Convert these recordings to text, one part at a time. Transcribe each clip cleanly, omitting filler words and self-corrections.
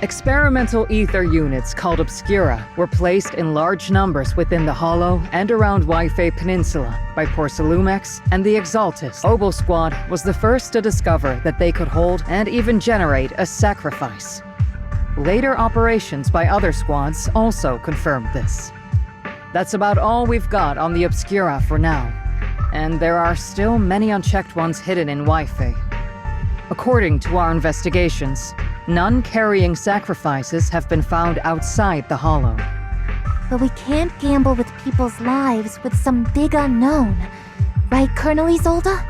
Experimental ether units called Obscura were placed in large numbers within the Hollow and around Waifei Peninsula by Porcelumex and the Exaltus. Obol Squad was the first to discover that they could hold and even generate a sacrifice. Later operations by other squads also confirmed this. That's about all we've got on the Obscura for now, and there are still many unchecked ones hidden in Waifei. According to our investigations, none carrying sacrifices have been found outside the Hollow. But we can't gamble with people's lives with some big unknown. Right, Colonel Isolde?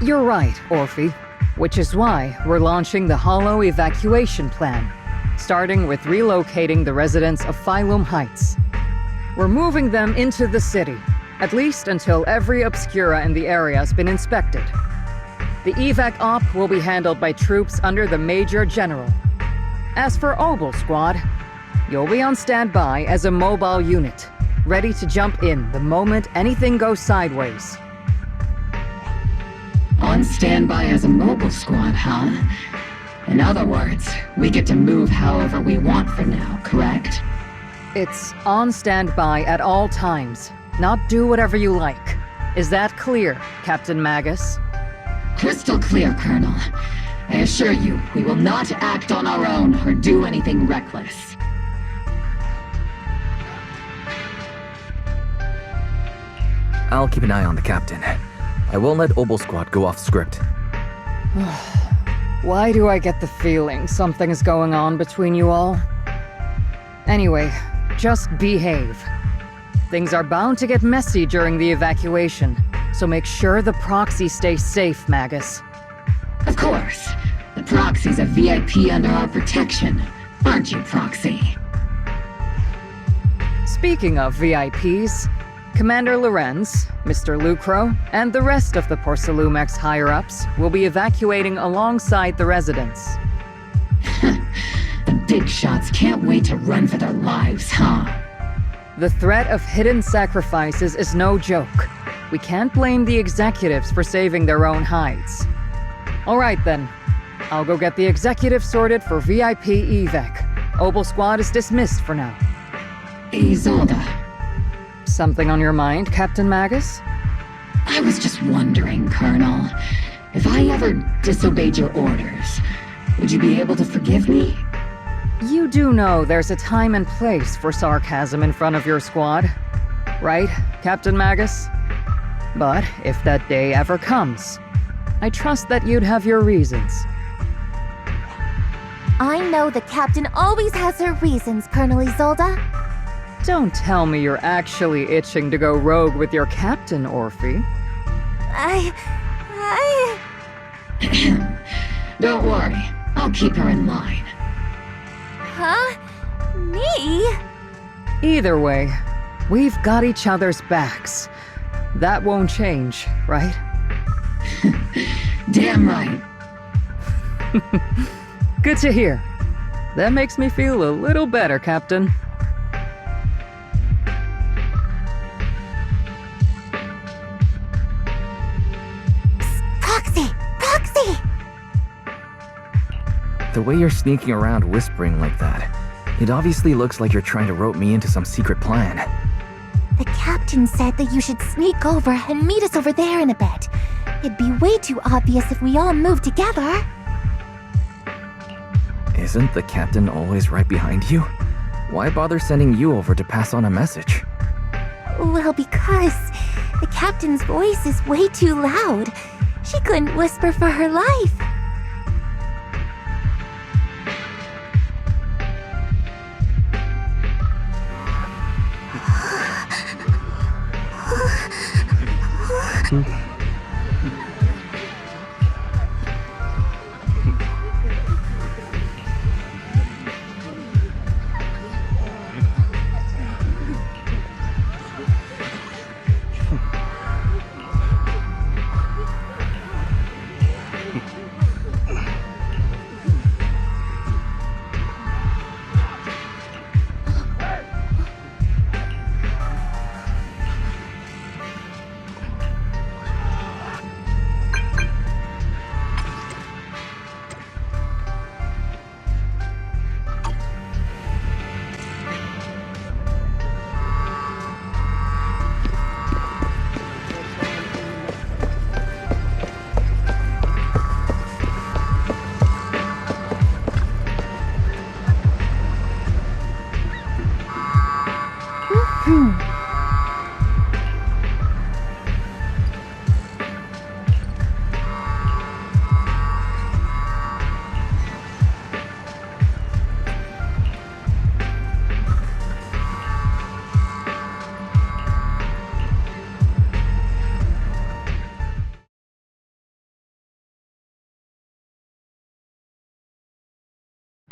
You're right, Orphie. Which is why we're launching the Hollow evacuation plan, starting with relocating the residents of Phylum Heights. We're moving them into the city, at least until every Obscura in the area has been inspected. The evac op will be handled by troops under the Major General. As for Obol Squad, you'll be on standby as a mobile unit, ready to jump in the moment anything goes sideways. On standby as a mobile squad, huh? In other words, we get to move however we want for now, correct? It's on standby at all times, not do whatever you like. Is that clear, Captain Magus? Crystal clear, Colonel. I assure you, we will not act on our own or do anything reckless. I'll keep an eye on the captain. I won't let Obol Squad go off script. Why do I get the feeling something's going on between you all? Anyway, just behave. Things are bound to get messy during the evacuation, so make sure the proxy stays safe, Magus. Of course. The proxy's a VIP under our protection. Aren't you, Proxy? Speaking of VIPs, Commander Lorenz, Mr. Lucro, and the rest of the Porcelumex higher-ups will be evacuating alongside the residents. The big shots can't wait to run for their lives, huh? The threat of hidden sacrifices is no joke. We can't blame the executives for saving their own hides. All right then. I'll go get the executives sorted for VIP evac. Obol Squad is dismissed for now. Isolde. Something on your mind, Captain Magus? I was just wondering, Colonel, if I ever disobeyed your orders, would you be able to forgive me? You do know there's a time and place for sarcasm in front of your squad, right, Captain Magus? But if that day ever comes, I trust that you'd have your reasons. I know the captain always has her reasons, Colonel Isolde. Don't tell me you're actually itching to go rogue with your captain, Orphie. Don't worry, I'll keep her in line. Huh? Me? Either way, we've got each other's backs. That won't change, right? Damn right. Good to hear. That makes me feel a little better, Captain. Proxy! The way you're sneaking around whispering like that, it obviously looks like you're trying to rope me into some secret plan. The captain said that you should sneak over and meet us over there in a bit. It'd be way too obvious if we all moved together. Isn't the captain always right behind you? Why bother sending you over to pass on a message? Well, because the captain's voice is way too loud. She couldn't whisper for her life.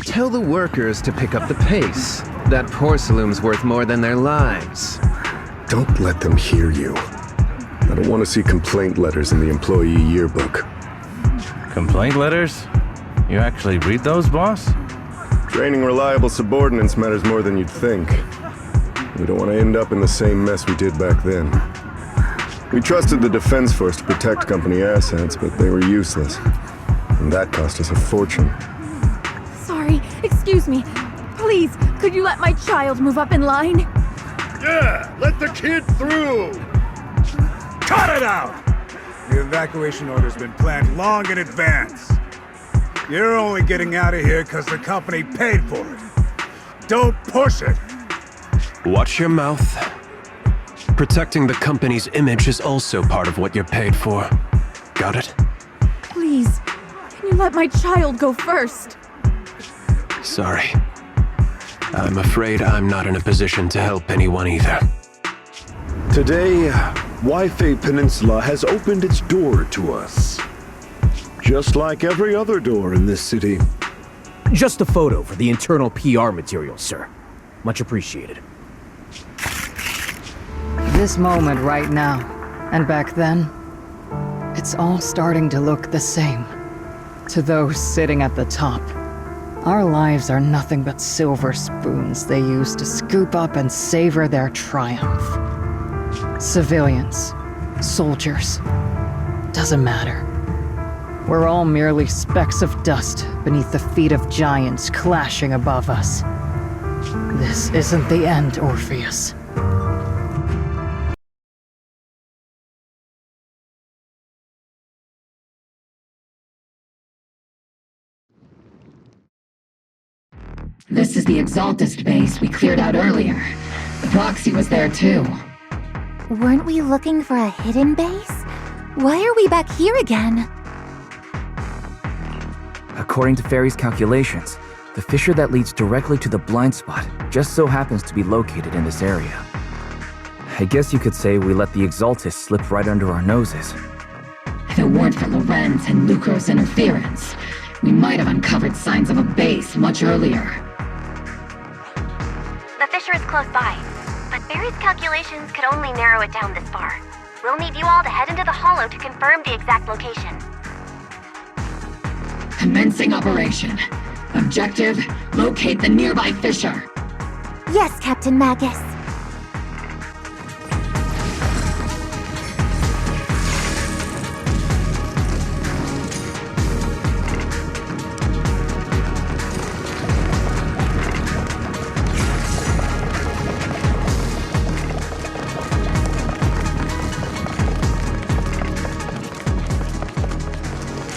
Tell the workers to pick up the pace. That porcelain's worth more than their lives. Don't let them hear you. I don't want to see complaint letters in the employee yearbook. Complaint letters? You actually read those, boss? Training reliable subordinates matters more than you'd think. We don't want to end up in the same mess we did back then. We trusted the Defense Force to protect company assets, but they were useless. And that cost us a fortune. Sorry, excuse me. Please, could you let my child move up in line? Yeah, let the kid through! Cut it out! The evacuation order's been planned long in advance. You're only getting out of here because the company paid for it. Don't push it! Watch your mouth. Protecting the company's image is also part of what you're paid for. Got it? Please, can you let my child go first? Sorry. I'm afraid I'm not in a position to help anyone either. Today, Waifei Peninsula has opened its door to us. Just like every other door in this city. Just a photo for the internal PR material, sir. Much appreciated. This moment right now, and back then, it's all starting to look the same. To those sitting at the top, our lives are nothing but silver spoons they use to scoop up and savor their triumph. Civilians, soldiers, doesn't matter. We're all merely specks of dust beneath the feet of giants clashing above us. This isn't the end, Orpheus. This is the Exaltist base we cleared out earlier. The proxy was there too. Weren't we looking for a hidden base? Why are we back here again? According to Fairy's calculations, the fissure that leads directly to the blind spot just so happens to be located in this area. I guess you could say we let the Exaltist slip right under our noses. If it weren't for Lorenz and Lucro's interference, we might have uncovered signs of a base much earlier. The fissure is close by, but Barry's calculations could only narrow it down this far. We'll need you all to head into the hollow to confirm the exact location. Commencing operation. Objective, locate the nearby fissure. Yes, Captain Magus.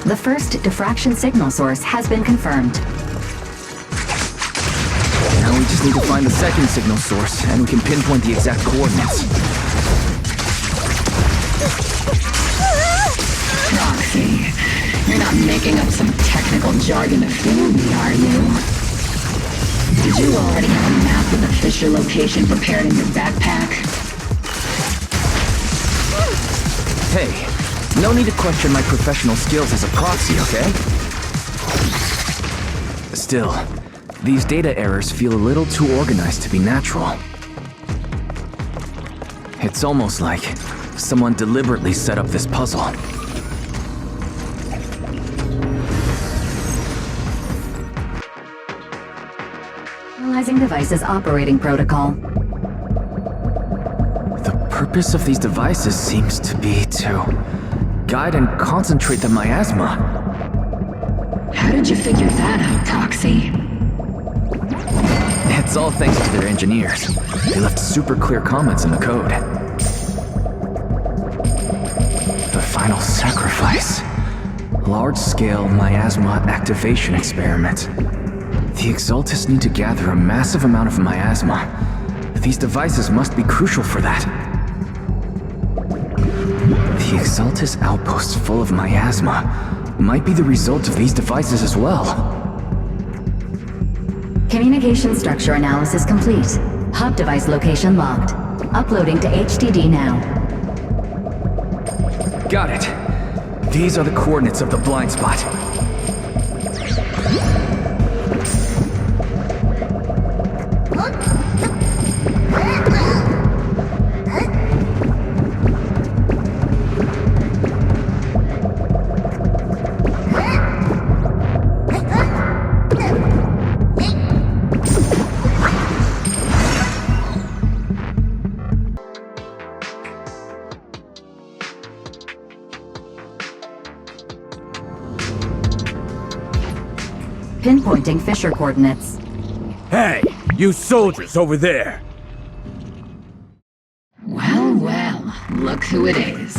The first diffraction signal source has been confirmed. Now we just need to find the second signal source, and we can pinpoint the exact coordinates. Proxy, you're not making up some technical jargon to fool me, are you? Did you already have a map of the fissure location prepared in your backpack? Hey, no need to question my professional skills as a proxy, okay? Still, these data errors feel a little too organized to be natural. It's almost like someone deliberately set up this puzzle. Analyzing devices operating protocol. The purpose of these devices seems to be to guide and concentrate the miasma. How did you figure that out, Proxy? It's all thanks to their engineers. They left super clear comments in the code. The final sacrifice. Large-scale miasma activation experiment. The Exaltists need to gather a massive amount of miasma. These devices must be crucial for that. The Exaltist outposts full of miasma might be the result of these devices as well. Communication structure analysis complete. Hub device location locked. Uploading to HDD now. Got it. These are the coordinates of the blind spot. pinpointing fissure coordinates. Hey, you soldiers over there! Well, look who it is.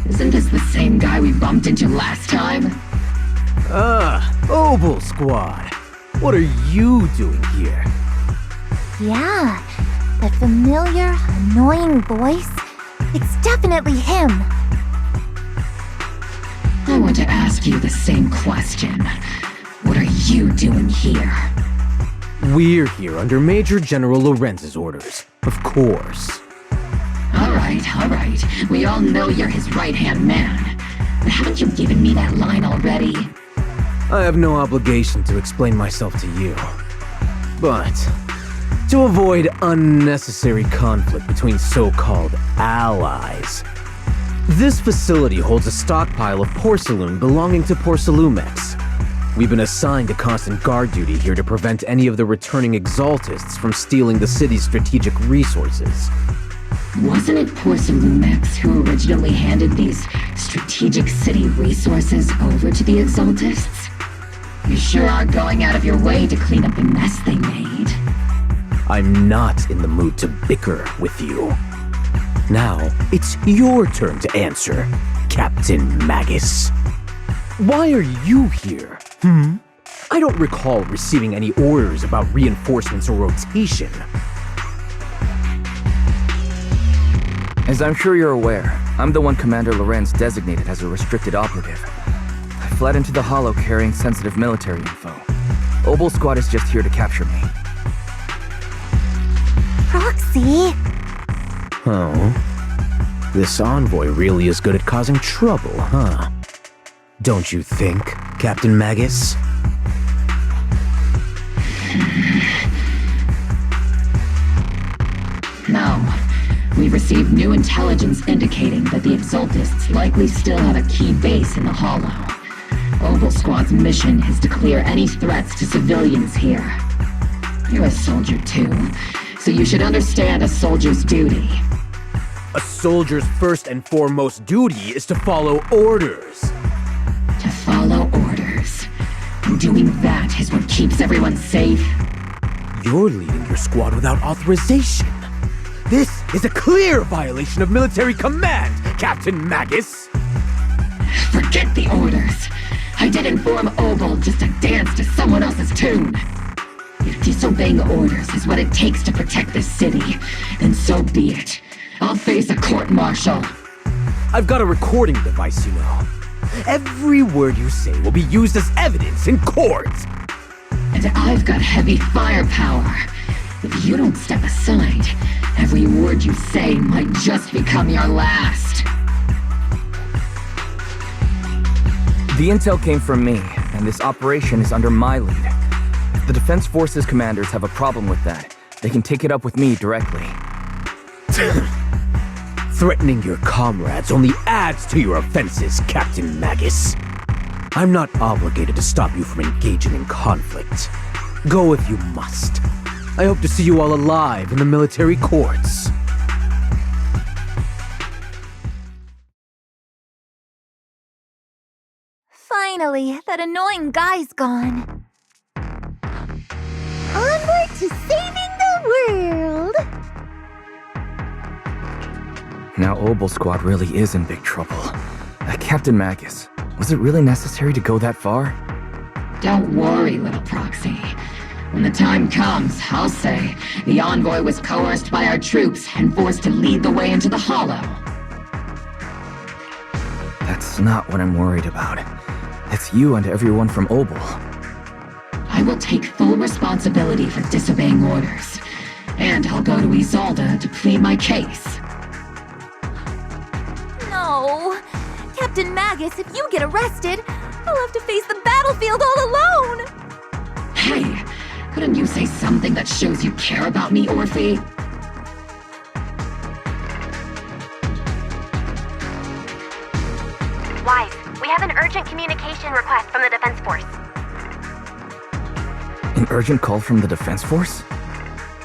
Isn't this the same guy we bumped into last time? Obol Squad. What are you doing here? Yeah, that familiar, annoying voice. It's definitely him. I want to ask you the same question. What are you doing here? We're here under Major General Lorenz's orders, of course. All right. We all know you're his right-hand man. But haven't you given me that line already? I have no obligation to explain myself to you. But to avoid unnecessary conflict between so-called allies, this facility holds a stockpile of porcelain belonging to Porcelumex. We've been assigned to constant guard duty here to prevent any of the returning Exaltists from stealing the city's strategic resources. Wasn't it Porcelumex who originally handed these strategic city resources over to the Exaltists? You sure are going out of your way to clean up the mess they made. I'm not in the mood to bicker with you. Now, it's your turn to answer, Captain Magus. Why are you here? I don't recall receiving any orders about reinforcements or rotation. As I'm sure you're aware, I'm the one Commander Lorenz designated as a restricted operative. I fled into the Hollow carrying sensitive military info. Obol Squad is just here to capture me. Proxy? Oh. This envoy really is good at causing trouble, huh? Don't you think, Captain Magus? No. We've received new intelligence indicating that the Exaltists likely still have a key base in the Hollow. Obol Squad's mission is to clear any threats to civilians here. You're a soldier too, so you should understand a soldier's duty. A soldier's first and foremost duty is to follow orders. To follow orders. And doing that is what keeps everyone safe. You're leading your squad without authorization. This is a clear violation of military command, Captain Magus! Forget the orders. I did inform Obol just to dance to someone else's tune. If disobeying orders is what it takes to protect this city, then so be it. I'll face a court-martial. I've got a recording device, you know. Every word you say will be used as evidence in court. And I've got heavy firepower. If you don't step aside, every word you say might just become your last. The intel came from me, and this operation is under my lead. If the Defense Forces commanders have a problem with that, they can take it up with me directly. Threatening your comrades only adds to your offenses, Captain Magus. I'm not obligated to stop you from engaging in conflict. Go if you must. I hope to see you all alive in the military courts. Finally, that annoying guy's gone. Onward to saving the world! Now Obol Squad really is in big trouble. Captain Magus, was it really necessary to go that far? Don't worry, little proxy. When the time comes, I'll say the envoy was coerced by our troops and forced to lead the way into the Hollow. That's not what I'm worried about. It's you and everyone from Obol. I will take full responsibility for disobeying orders. And I'll go to Isolde to plead my case. No! Captain Magus, if you get arrested, I'll have to face the battlefield all alone! Hey, couldn't you say something that shows you care about me, Orphie? Wife, we have an urgent communication request from the Defense Force. An urgent call from the Defense Force?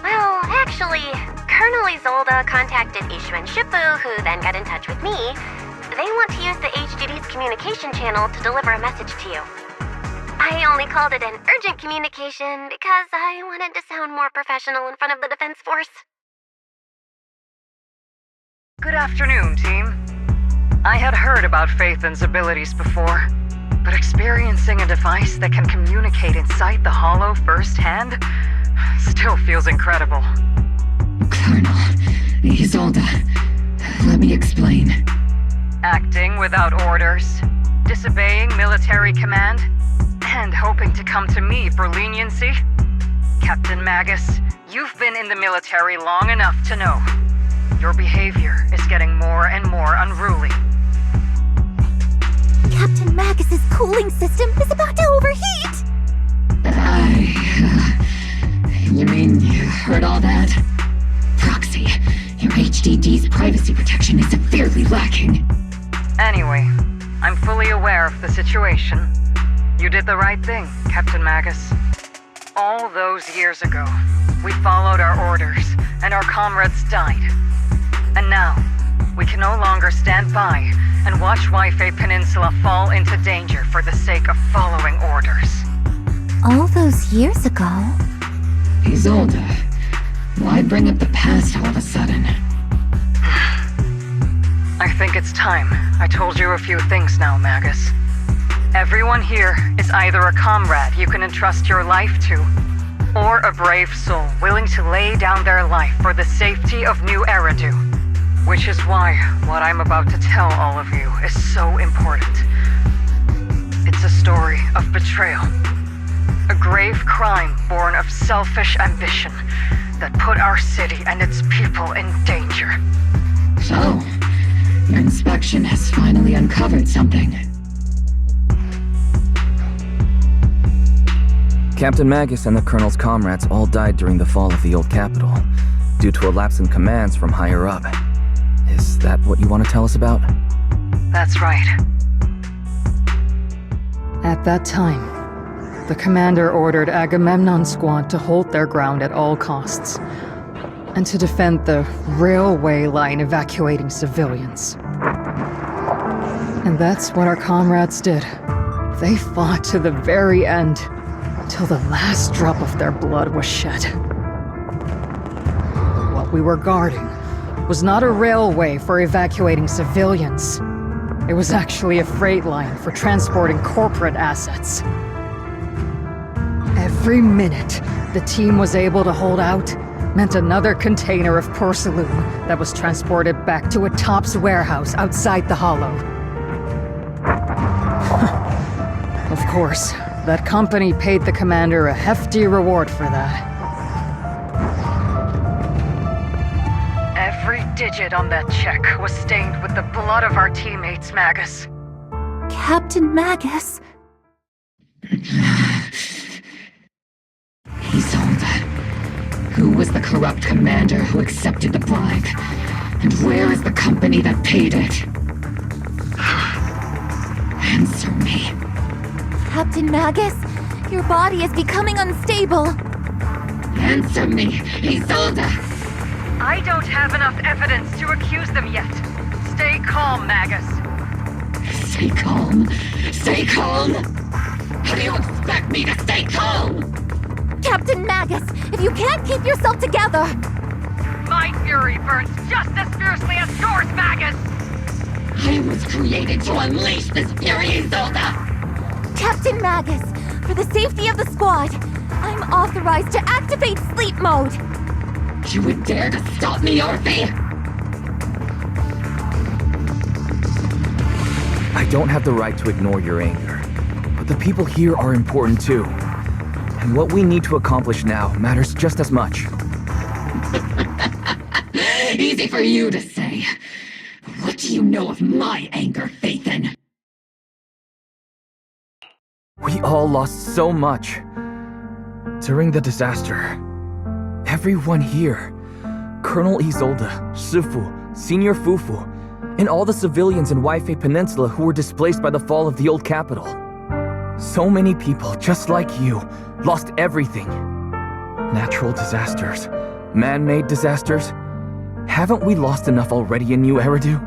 Well, actually, Colonel Isolde contacted Ishu and Shippu, who then got in touch with me. They want to use the HGD's communication channel to deliver a message to you. I I only called it an urgent communication because I wanted to sound more professional in front of the Defense Force. Good afternoon, team. I had heard about Phaethon's abilities before, but experiencing a device that can communicate inside the Hollow firsthand still feels incredible. Colonel Isolde, let me explain. Acting without orders, disobeying military command, and hoping to come to me for leniency? Captain Magus, you've been in the military long enough to know. Your behavior is getting more and more unruly. Captain Magus's cooling system is about to overheat! You mean you heard all that? Proxy, your HDD's privacy protection is severely lacking. Anyway, I'm fully aware of the situation. You did the right thing, Captain Magus. All those years ago, we followed our orders, and our comrades died. And now, we can no longer stand by and watch Waifei Peninsula fall into danger for the sake of following orders. All those years ago? Isolde, why bring up the past all of a sudden? I think it's time I told you a few things now, Magus. Everyone here is either a comrade you can entrust your life to, or a brave soul willing to lay down their life for the safety of New Eridu. Which is why what I'm about to tell all of you is so important. It's a story of betrayal. A grave crime born of selfish ambition that put our city and its people in danger. So, your inspection has finally uncovered something. Captain Magus and the Colonel's comrades all died during the fall of the old capital, due to a lapse in commands from higher up. Is that what you want to tell us about? That's right. At that time, the commander ordered Agamemnon's squad to hold their ground at all costs, and to defend the railway line evacuating civilians. And that's what our comrades did. They fought to the very end, till the last drop of their blood was shed. What we were guarding was not a railway for evacuating civilians. It was actually a freight line for transporting corporate assets. Every minute the team was able to hold out meant another container of porcelain that was transported back to a Topps warehouse outside the Hollow. Of course, that company paid the commander a hefty reward for that. Every digit on that check was stained with the blood of our teammates, Magus. Captain Magus? Isolde, who was the corrupt commander who accepted the bribe? And where is the company that paid it? Answer me. Captain Magus, your body is becoming unstable. Answer me, Isolde! I don't have enough evidence to accuse them yet. Stay calm, Magus. Stay calm? Stay calm? How do you expect me to stay calm? Captain Magus, if you can't keep yourself together... My fury burns just as fiercely as yours, Magus! I was created to unleash this fury, Isolde! Captain Magus, for the safety of the squad, I'm authorized to activate sleep mode. You would dare to stop me, Orphie? I don't have the right to ignore your anger, but the people here are important too. And what we need to accomplish now matters just as much. Easy for you to say. What do you know of my anger, Phaethon? We all lost so much. During the disaster, everyone here, Colonel Isolde, Shifu, Senior Fufu, and all the civilians in Waifei Peninsula who were displaced by the fall of the old capital. So many people, just like you, lost everything. Natural disasters, man-made disasters. Haven't we lost enough already in New Eridu?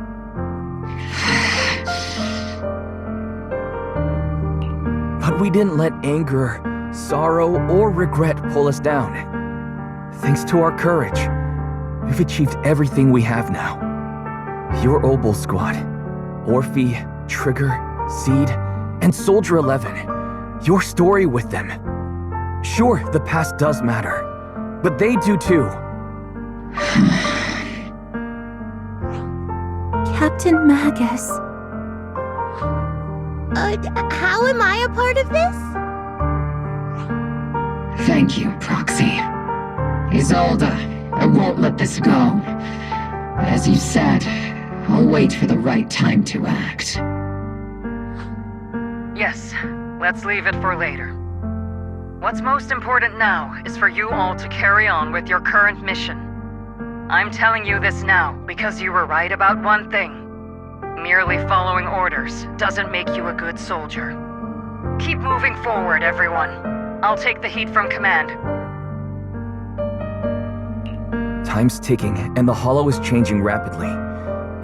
But But we didn't let anger, sorrow, or regret pull us down. Thanks to our courage, we've achieved everything we have now. Your Obol Squad, Orphie, Trigger, Seed, and Soldier 11. Your story with them. Sure, the past does matter, but they do too. Captain Magus. How am I a part of this? Thank you, Proxy. Isolde, I won't let this go. As you said, I'll wait for the right time to act. Yes, let's leave it for later. What's most important now is for you all to carry on with your current mission. I'm telling you this now because you were right about one thing. Merely following orders doesn't make you a good soldier. Keep moving forward, everyone. I'll take the heat from command. Time's ticking, and the Hollow is changing rapidly.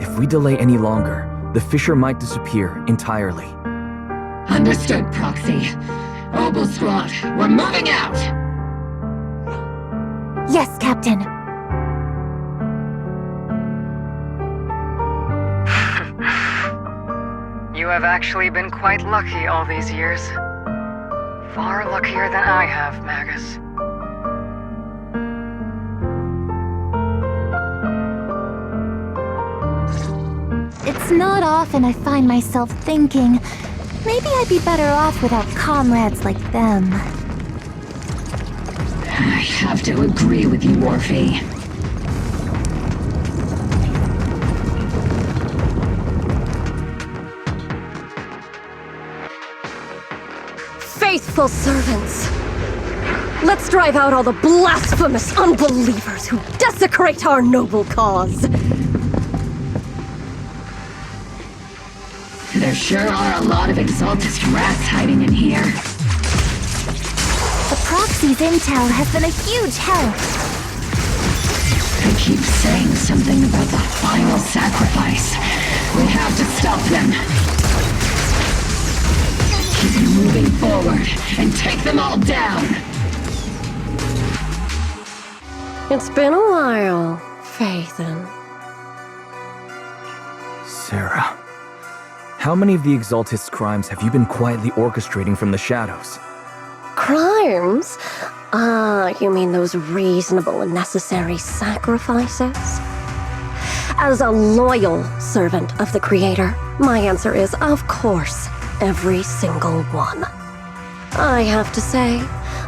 If we delay any longer, the fissure might disappear entirely. Understood, Proxy. Obol Squad, we're moving out! Yes, Captain. You have actually been quite lucky all these years. Far luckier than I have, Magus. It's not often I find myself thinking, maybe I'd be better off without comrades like them. I have to agree with you, Orphie. Faithful servants! Let's drive out all the blasphemous unbelievers who desecrate our noble cause! There sure are a lot of Exaltist rats hiding in here. The Proxy's intel has been a huge help. They keep saying something about the final sacrifice. We have to stop them. Keep moving forward and take them all down. It's been a while, Phaethon. Sarah, how many of the Exaltist's crimes have you been quietly orchestrating from the shadows? Crimes? Ah, you mean those reasonable and necessary sacrifices? As a loyal servant of the Creator, my answer is, of course, every single one. I have to say,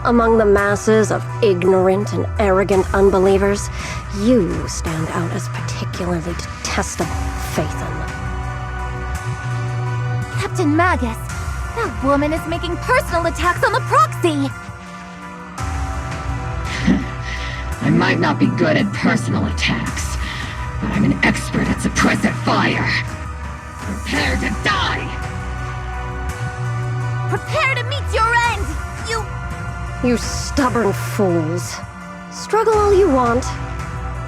among the masses of ignorant and arrogant unbelievers, you stand out as particularly detestable, Phaethon. Captain Magus, that woman is making personal attacks on the Proxy! I might not be good at personal attacks, but I'm an expert at suppressive fire. Prepare to die! Prepare to meet your end! You stubborn fools. Struggle all you want.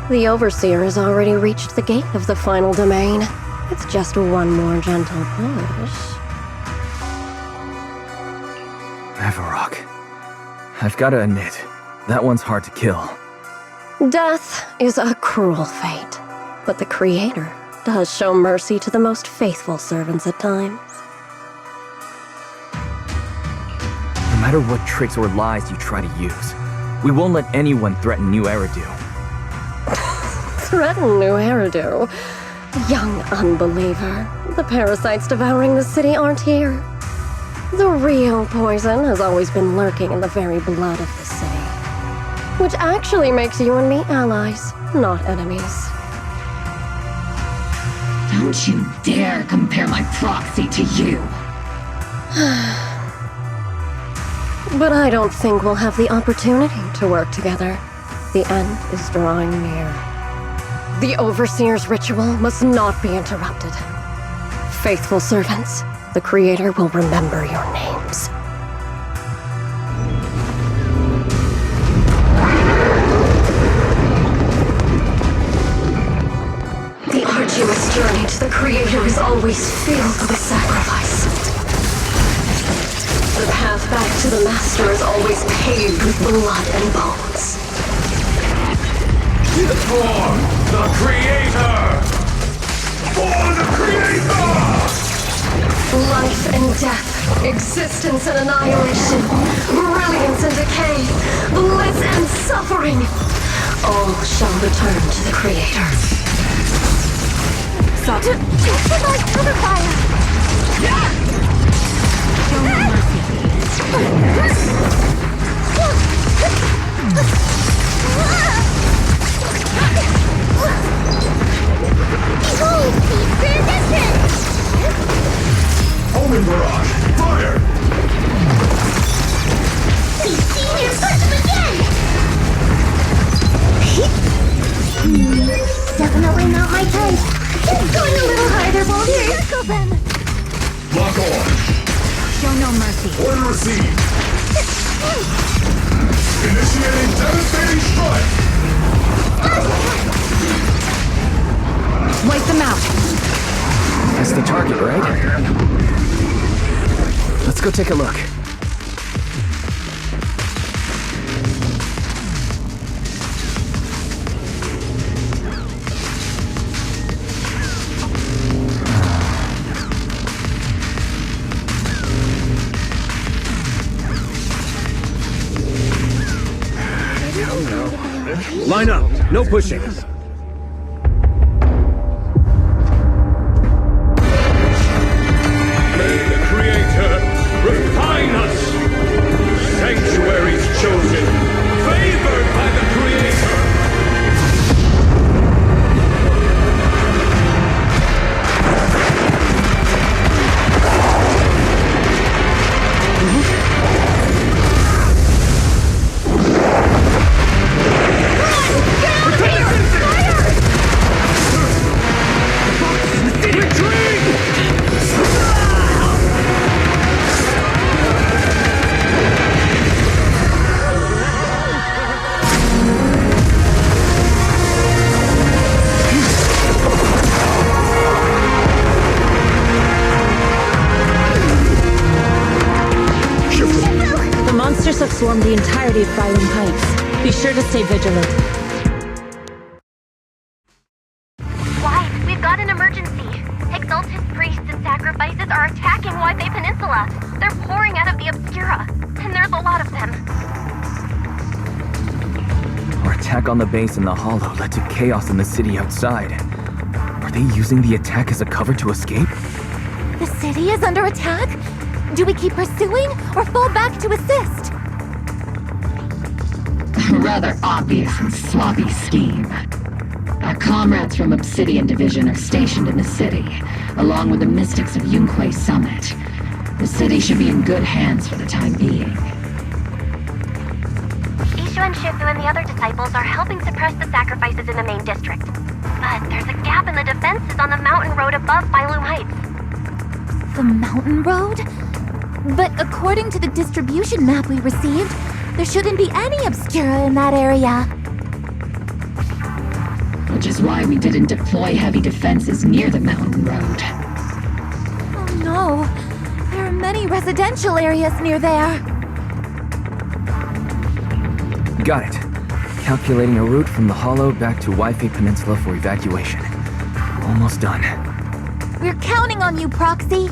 The Overseer has already reached the gate of the final domain. It's just one more gentle push. Avarok. I've gotta admit, that one's hard to kill. Death is a cruel fate, but the Creator does show mercy to the most faithful servants at times. No matter what tricks or lies you try to use, we won't let anyone threaten New Eridu. Threaten New Eridu? Young unbeliever. The parasites devouring the city aren't here. The real poison has always been lurking in the very blood of the city. Which actually makes you and me allies, not enemies. Don't you dare compare my Proxy to you! But I don't think we'll have the opportunity to work together. The end is drawing near. The Overseer's ritual must not be interrupted. Faithful servants, the Creator will remember your names. The arduous journey to the Creator is always filled with sacrifice. The path path back to the Master is always paved with blood and bones. For the Creator! For the Creator! Life and death, existence and annihilation, brilliance and decay, bliss and suffering, all shall return to the Creator. Stop. Provide cover fire! Show no mercy. Behold, peace to resistance! Omen barrage! Fire! We've seen your push again! Definitely not my type. It's going a little harder, Boulder. Circle them! Lock on! Show no mercy. Order received! Initiating devastating strike! Wipe them out. That's the target, right? Let's go take a look. Line up. No pushing. May the Creator refine us! Sanctuaries chosen, favored by the Creator! Monsters have swarmed the entirety of Phaethon Heights. Be sure to stay vigilant. Why? We've got an emergency. Exalted priests and sacrifices are attacking Waifei Peninsula. They're pouring out of the Obscura, and there's a lot of them. Our attack on the base in the Hollow led to chaos in the city outside. Are they using the attack as a cover to escape? The city is under attack? Do we keep pursuing or fall back to assist? A rather obvious and sloppy scheme. Our comrades from Obsidian Division are stationed in the city, along with the mystics of Yunque Summit. The city should be in good hands for the time being. Ishu and Shifu and the other disciples are helping suppress the sacrifices in the main district. But there's a gap in the defenses on the mountain road above Phaethon Heights. The mountain road? But according to the distribution map we received, there shouldn't be any Obscura in that area. Which is why we didn't deploy heavy defenses near the mountain road. Oh no, there are many residential areas near there. Got it. Calculating a route from the Hollow back to Waifei Peninsula for evacuation. Almost done. We're counting on you, Proxy.